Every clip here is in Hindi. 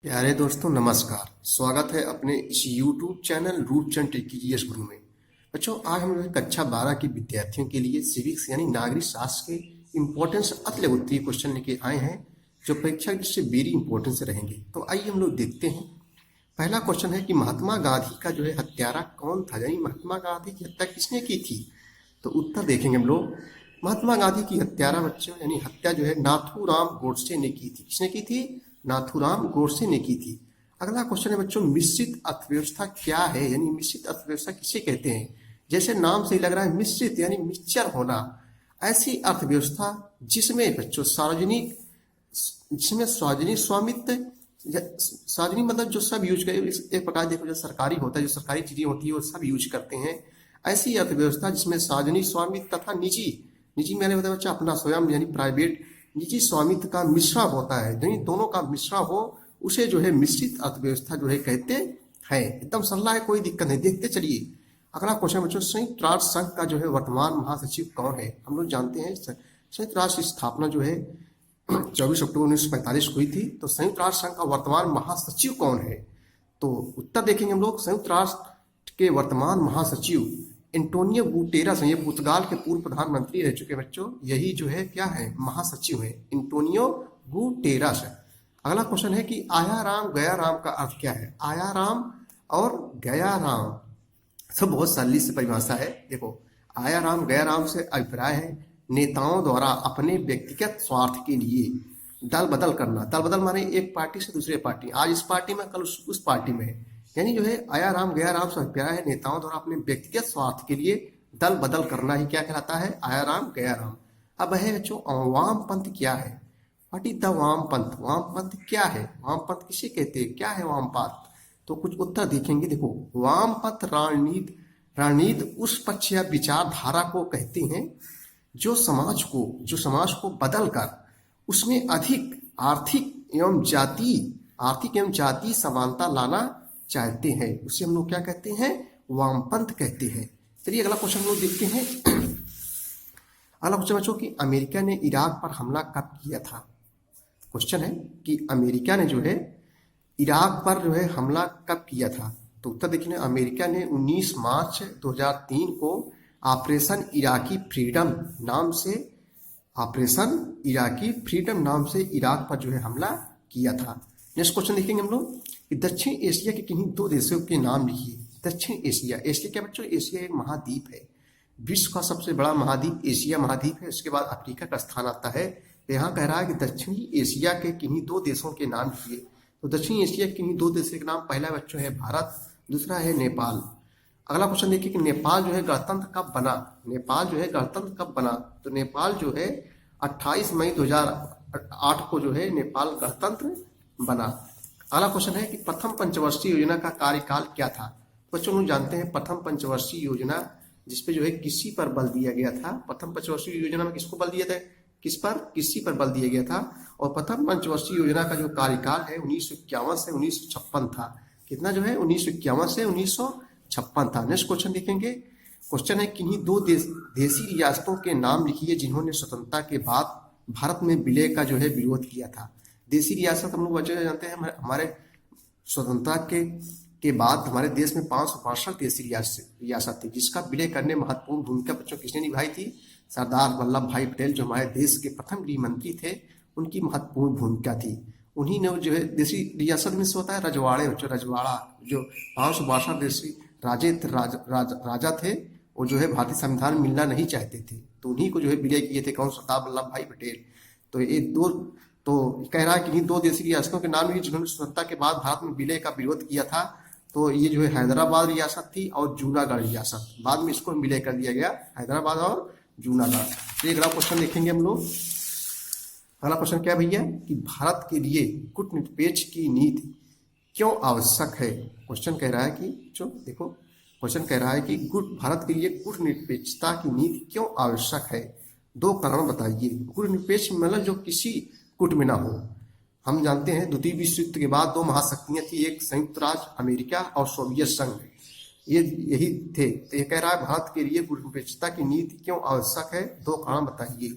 प्यारे दोस्तों नमस्कार। स्वागत है अपने इस YouTube चैनल रूपचंद टेक्कीजीएस गुरु में। बच्चों आज हम लोग कक्षा 12 के विद्यार्थियों के लिए सिविक्स यानी नागरिक शास्त्र के इम्पोर्टेंस अति उत्तरीय क्वेश्चन लेके आए हैं जो परीक्षा की दृष्टि से वेरी इंपॉर्टेंस रहेंगे। तो आइए हम लोग देखते हैं। पहला क्वेश्चन है कि महात्मा गांधी का जो है हत्यारा कौन था, यानी महात्मा गांधी की हत्या किसने की थी। तो उत्तर देखेंगे हम लोग। महात्मा गांधी की हत्यारा बच्चों यानी हत्या जो है नाथूराम गोडसे ने की थी। किसने की थी? नाथूराम गोडसे ने की थी। अगला क्वेश्चन है बच्चों, मिश्रित अर्थव्यवस्था क्या है, यानी मिश्रित अर्थव्यवस्था किसे कहते हैं। जैसे नाम से ही लग रहा है मिश्रित यानी मिक्सचर होना। ऐसी अर्थव्यवस्था जिसमें बच्चों सार्वजनिक स्वामित्व, सार्वजनिक मतलब जो सब यूज करे, एक प्रकार देखो जो सरकारी होता है, जो सरकारी चीजें होती है वो सब यूज करते हैं। ऐसी अर्थव्यवस्था जिसमें सार्वजनिक स्वामित्व तथा निजी निजी मैंने बताया बच्चा अपना स्वयं यानी प्राइवेट निजी स्वामित्व का मिश्रण होता है, यानी दोनों का मिश्रण हो उसे जो है मिश्रित अर्थव्यवस्था जो है कहते हैं। एकदम सरला है, कोई दिक्कत नहीं। देखते चलिए अगला क्वेश्चन बच्चों, संयुक्त राष्ट्र संघ का जो है वर्तमान महासचिव कौन है। हम लोग जानते हैं संयुक्त राष्ट्र की स्थापना जो है 24 अक्टूबर 1945 हुई थी। तो संयुक्त राष्ट्र संघ का वर्तमान महासचिव कौन है। तो उत्तर देखेंगे हम लोग। संयुक्त राष्ट्र के वर्तमान महासचिव एंटोनियो गुटेरस हैं। ये पुर्तगाल के पूर्व प्रधानमंत्री रह चुके बच्चों। यही जो है क्या है, महासचिव है, एंटोनियो गुटेरस। अगला क्वेश्चन है कि आया राम गया राम का अर्थ क्या है। आया राम और गया राम सब बहुत सरली से परिभाषा है। देखो आया राम गया राम से अभिप्राय है नेताओं द्वारा अपने व्यक्तिगत स्वार्थ के लिए दल बदल करना। दल बदल माने एक पार्टी से दूसरे पार्टी, आज इस पार्टी में कल उस पार्टी में है। यानी जो है आया राम गया राम से अभिप्राय है नेताओं द्वारा अपने व्यक्तिगत स्वार्थ के लिए दल बदल करना ही क्या कहलाता है, आया राम गया राम। अब है बच्चों वामपंथ क्या है। व्हाट इज द वामपंथ। वामपंथ क्या है, वामपंथ किसे कहते हैं, क्या है वामपंथ। तो कुछ उत्तर देखेंगे। देखो वामपंथ रणनीति उस पक्ष या विचारधारा को कहते हैं जो समाज को बदल कर उसमें अधिक आर्थिक एवं जाति समानता लाना चाहते हैं। उसे हम लोग क्या कहते हैं, वामपंथ कहते हैं। चलिए अगला क्वेश्चन हम लोग देखते हैं। अगला क्वेश्चन बच्चों कि अमेरिका ने इराक पर हमला कब किया था। क्वेश्चन है कि अमेरिका ने जो है इराक पर जो है हमला कब किया था। तो उत्तर देखिए, अमेरिका ने 19 मार्च 2003 को ऑपरेशन इराकी फ्रीडम नाम से इराक पर जो है हमला किया था। नेक्स्ट क्वेश्चन देखेंगे हम लोग कि दक्षिण एशिया के किन्हीं दो देशों के नाम लिखिए। दक्षिण एशिया क्या बच्चों, एशिया एक महाद्वीप है। विश्व का सबसे बड़ा महाद्वीप एशिया महाद्वीप है। उसके बाद अफ्रीका का स्थान आता है। तो यहाँ कह रहा है कि दक्षिणी एशिया के किन्हीं दो देशों के नाम लिखिए। तो दक्षिण एशिया के किन्हीं दो देशों के नाम, पहला बच्चों है भारत, दूसरा है नेपाल। अगला क्वेश्चन देखिए कि नेपाल जो है गणतंत्र कब बना। तो नेपाल जो है 28 मई 2008 को जो है नेपाल गणतंत्र बना। अगला क्वेश्चन है कि प्रथम पंचवर्षीय योजना का कार्यकाल क्या था। बच्चों लोग जानते हैं प्रथम पंचवर्षीय योजना जिसपे जो है कृषि पर बल दिया गया था। प्रथम पंचवर्षीय योजना में किसको बल दिया था, कृषि पर बल दिया गया था। और प्रथम पंचवर्षीय योजना का जो कार्यकाल है 1951 से 1956 था। कितना जो है 1951 से 1956 था। नेक्स्ट क्वेश्चन देखेंगे। क्वेश्चन है किन्हीं दो देसी रियासतों के नाम लिखिए जिन्होंने स्वतंत्रता के बाद भारत में विलय का जो है विरोध किया था। देसी रियासत हम लोग बच्चे जानते हैं हमारे स्वतंत्रता के बाद हमारे देश में 562 देसी रियासत थी, जिसका विलय करने में महत्वपूर्ण भूमिका बच्चों किसने निभाई थी, सरदार वल्लभ भाई पटेल जो हमारे देश के प्रथम गृह मंत्री थे, उनकी महत्वपूर्ण भूमिका थी। उन्हीं ने जो है देसी रियासत में से होता है रजवाड़े, रजवाड़ा जो 562 देसी राजा थे, वो जो है भारतीय संविधान में मिलना नहीं चाहते थे, तो उन्हीं को जो है विलय किए थे। कौन? सरदार वल्लभ भाई पटेल। तो ये तो कह रहा है कि दो देसी रियासतों के नाम ही जिन्होंने स्वतंत्रता के बाद भारत में विलय का विरोध किया था। तो ये जो है हैदराबाद रियासत थी और जूनागढ़ रियासत। बाद में इसको विलय कर दिया गया, हैदराबाद और जूनागढ़। तो अगला क्वेश्चन देखेंगे हम लोग। अगला क्वेश्चन क्या भैया कि भारत के लिए गुटनिरपेक्ष की नीति क्यों आवश्यक है। क्वेश्चन कह रहा है कि भारत के लिए गुटनिरपेक्षता की नीति क्यों आवश्यक है। दो कारण बताइए। गुटनिरपेक्ष मतलब जो किसी गुट में ना हो। हम जानते हैं द्वितीय विश्व युद्ध के बाद दो महाशक्तियां थी, एक संयुक्त राज्य अमेरिका और सोवियत संघ, यही थे। तो ये कह रहा है भारत के लिए गुटनिरपेक्षता की नीति क्यों आवश्यक है, दो कारण बताइए।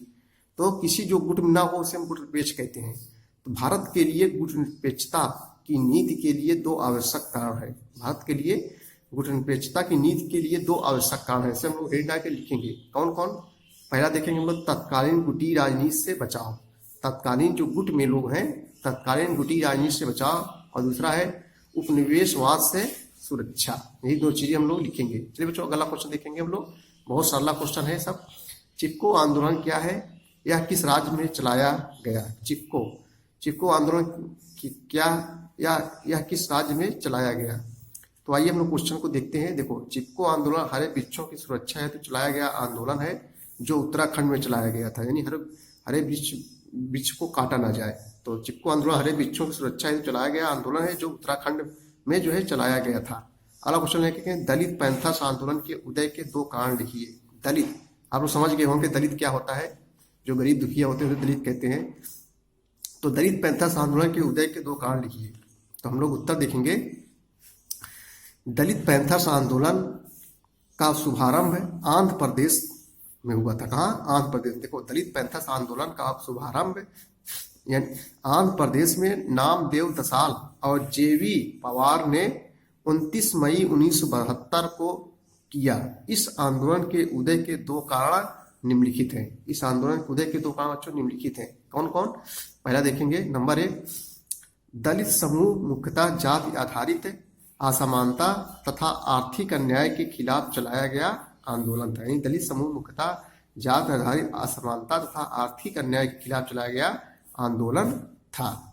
तो किसी जो गुट में ना हो उसे हम गुटनिरपेक्ष कहते हैं। तो भारत के लिए गुटनिरपेक्षता की नीति के लिए दो आवश्यक कारण है। भारत के लिए गुटनिरपेक्षता की नीति के लिए दो आवश्यक कारण है। इसे हम लोग हेड के लिखेंगे। कौन कौन? पहला देखेंगे हम लोग तत्कालीन गुटी राजनीति से बचाव। तत्कालीन जो गुट में लोग हैं, तत्कालीन गुटी राजनीति से बचाव, और दूसरा है उपनिवेशवाद से सुरक्षा। यही दो चीजें हम लोग लिखेंगे। चलिए बच्चों अगला क्वेश्चन देखेंगे हम लोग। बहुत सरला क्वेश्चन है सब। चिपको आंदोलन क्या है? यह किस राज्य में चलाया गया? चिपको आंदोलन क्या यह किस राज्य में चलाया गया? तो आइए हम लोग क्वेश्चन को देखते हैं। देखो, चिपको आंदोलन हरे वृक्षों की सुरक्षा हेतु तो चलाया गया आंदोलन है जो उत्तराखंड में चलाया गया था। यानी हरे वृक्ष को काटा ना जाए। तो चिपको आंदोलन हरे वृक्षों की सुरक्षा हेतु चलाया गया आंदोलन है जो उत्तराखंड में जो है चलाया गया था। अगला क्वेश्चन है कि दलित पैंथर्स आंदोलन के उदय के दो कारण लिखिए। दलित, आप लोग समझ गए होंगे दलित क्या होता है। जो गरीब दुखिया होते हैं उसे दलित कहते हैं। तो दलित पैंथर्स आंदोलन के उदय के दो कारण लिखिए। तो हम लोग उत्तर देखेंगे। दलित पैंथर्स आंदोलन का शुभारंभ आंध्र प्रदेश में हुआ था। कहाँ? आंध्र प्रदेश। देखो, दलित पैंथर्स आंदोलन का शुभारंभ यानी आंध्र प्रदेश में नामदेव दसाल और जेवी पवार ने 29 मई 1972 को किया। इस आंदोलन के उदय के दो कारण निम्नलिखित हैं। इस आंदोलन के उदय के दो कारण बच्चों निम्नलिखित हैं। कौन कौन? पहला देखेंगे, नंबर 1, दलित समूह मुख्यतः जाति आधारित असमानता तथा आर्थिक अन्याय के खिलाफ चलाया गया आंदोलन था। यानी दलित समूह मुख्यतः जाति आधारित असमानता तथा आर्थिक अन्याय के खिलाफ चलाया गया आंदोलन था।